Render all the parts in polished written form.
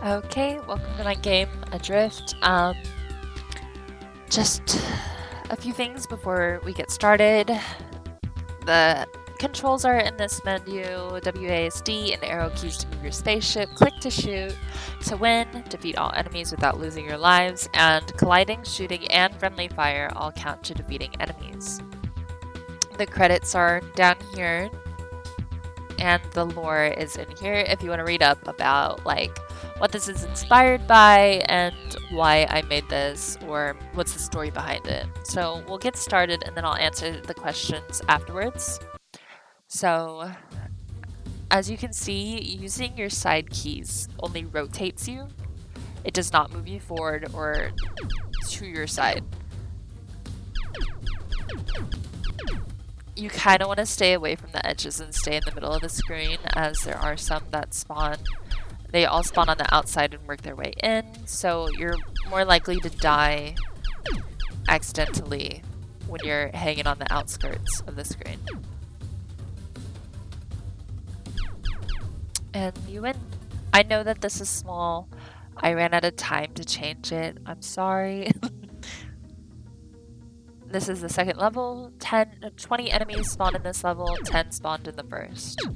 Okay, welcome to my game, Adrift. Just a few things before we get started. The controls are in this menu: WASD and arrow keys to move your spaceship, click to shoot, to win, defeat all enemies without losing your lives, and colliding, shooting, and friendly fire all count to defeating enemies. The credits are down here, and the lore is in here if you want to read up about like what this is inspired by and why I made this or what's the story behind it. So we'll get started and then I'll answer the questions afterwards. So as you can see, using your side keys only rotates you. It does not move you forward or to your side. You kind of want to stay away from the edges and stay in the middle of the screen, as there are some that spawn. They all spawn on the outside and work their way in, so you're more likely to die accidentally when you're hanging on the outskirts of the screen. And you win. I know that this is small. I ran out of time to change it. I'm sorry. This is the second level. 20 enemies spawned in this level, 10 spawned in the first.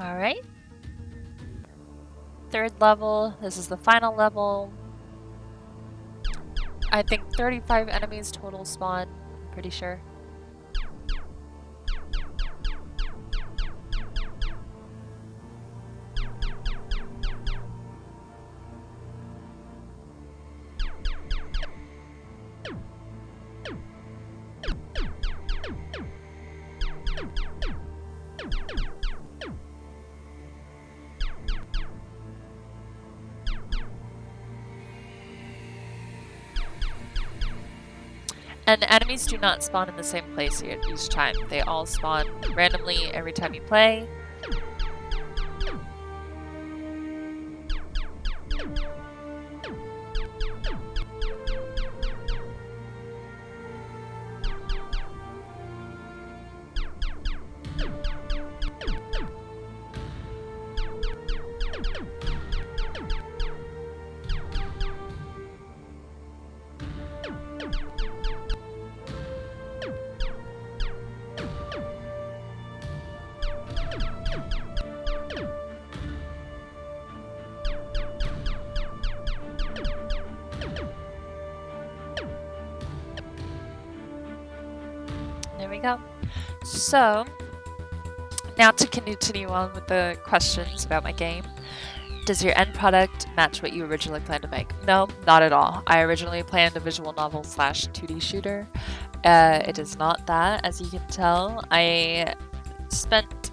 Alright. Third level. This is the final level. I think 35 enemies total spawn. Pretty sure. And enemies do not spawn in the same place each time. They all spawn randomly every time you play. There we go. So, now to continue on with the questions about my game. Does your end product match what you originally planned to make? No, not at all. I originally planned a visual novel / 2D shooter. It is not that, as you can tell. I spent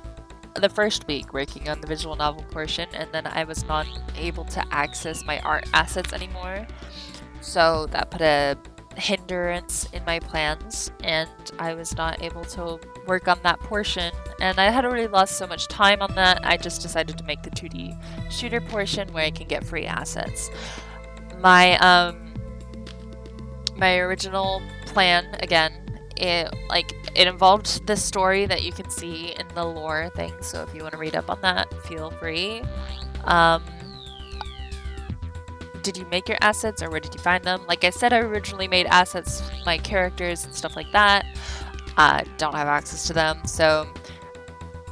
the first week working on the visual novel portion, and then I was not able to access my art assets anymore. So that put a hindrance in my plans, and I was not able to work on that portion. And I had already lost so much time on that, I just decided to make the 2D shooter portion where I can get free assets. My my original plan, again, it involved the story that you can see in the lore thing, so if you want to read up on that, feel free. Did you make your assets, or where did you find them? Like I said, I originally made assets, my characters and stuff like that. Don't have access to them, so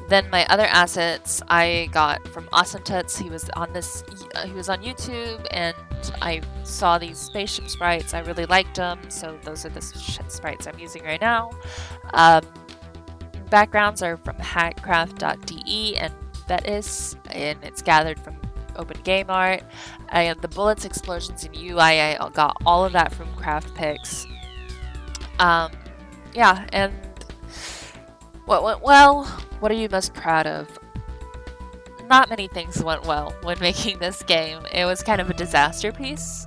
then my other assets I got from Awesome Tuts. He was on YouTube, and I saw these spaceship sprites. I really liked them, so those are the sprites I'm using right now. Backgrounds are from hackcraft.de and Betis, and it's gathered from Open Game Art. The bullets, explosions, and UI, I got all of that from Craft Picks. Yeah, and What went well? What are you most proud of? Not many things went well when making this game. It was kind of a disaster piece.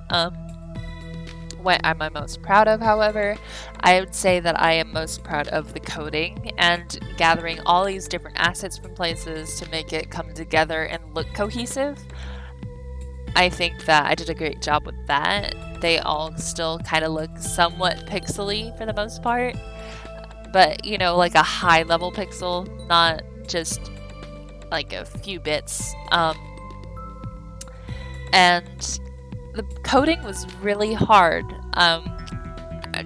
What am I most proud of, however? I would say that I am most proud of the coding and gathering all these different assets from places to make it come together and look cohesive. I think that I did a great job with that. They all still kind of look somewhat pixely for the most part, but you know, like a high level pixel, not just like a few bits. And the coding was really hard.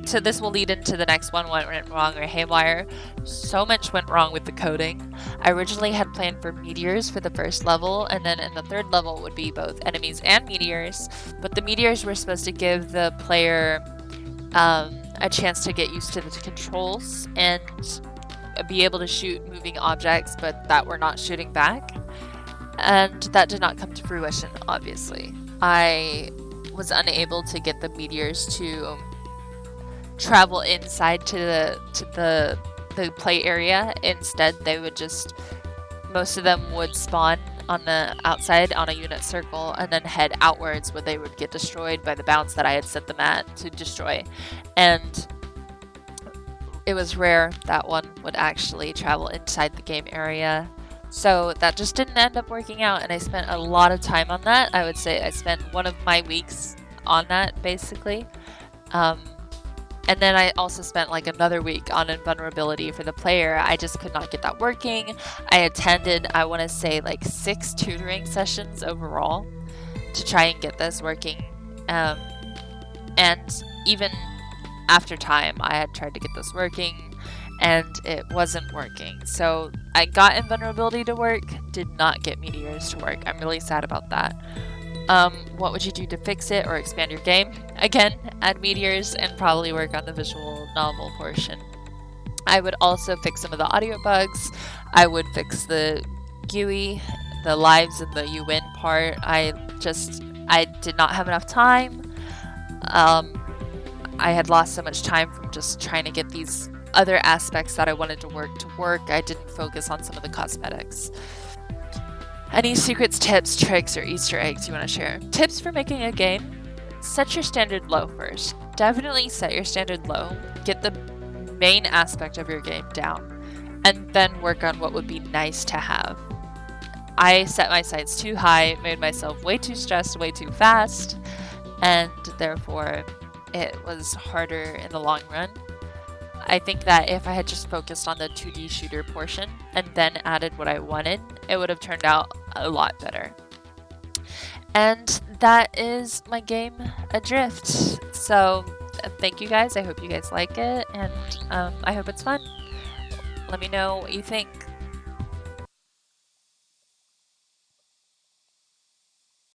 So this will lead into the next one, what went wrong or haywire. So much went wrong with the coding. I originally had planned for meteors for the first level, and then in the third level would be both enemies and meteors, but the meteors were supposed to give the player a chance to get used to the controls and be able to shoot moving objects, but that were not shooting back. And that did not come to fruition, obviously. I was unable to get the meteors to travel inside to the play area. Instead, they would just, most of them would spawn on the outside on a unit circle and then head outwards where they would get destroyed by the bounce that I had set them at to destroy. And it was rare that one would actually travel inside the game area. So that just didn't end up working out, and I spent a lot of time on that. I would say I spent one of my weeks on that, basically. And then I also spent like another week on invulnerability for the player. I just could not get that working. I attended, I want to say, like 6 tutoring sessions overall to try and get this working. And even after time, I had tried to get this working, and it wasn't working. So I got invulnerability to work, did not get meteors to work. I'm really sad about that. What would you do to fix it or expand your game? Again, add meteors and probably work on the visual novel portion. I would also fix some of the audio bugs. I would fix the GUI, the lives and the you win part. I did not have enough time. I had lost so much time from just trying to get these other aspects that I wanted to work. I didn't focus on some of the cosmetics. Any secrets, tips, tricks, or Easter eggs you want to share? Tips for making a game? Set your standard low first. Definitely set your standard low. Get the main aspect of your game down, and then work on what would be nice to have. I set my sights too high, made myself way too stressed, way too fast, and therefore it was harder in the long run. I think that if I had just focused on the 2D shooter portion and then added what I wanted, it would have turned out a lot better. And that is my game Adrift. So thank you guys. I hope you guys like it, and I hope it's fun. Let me know what you think.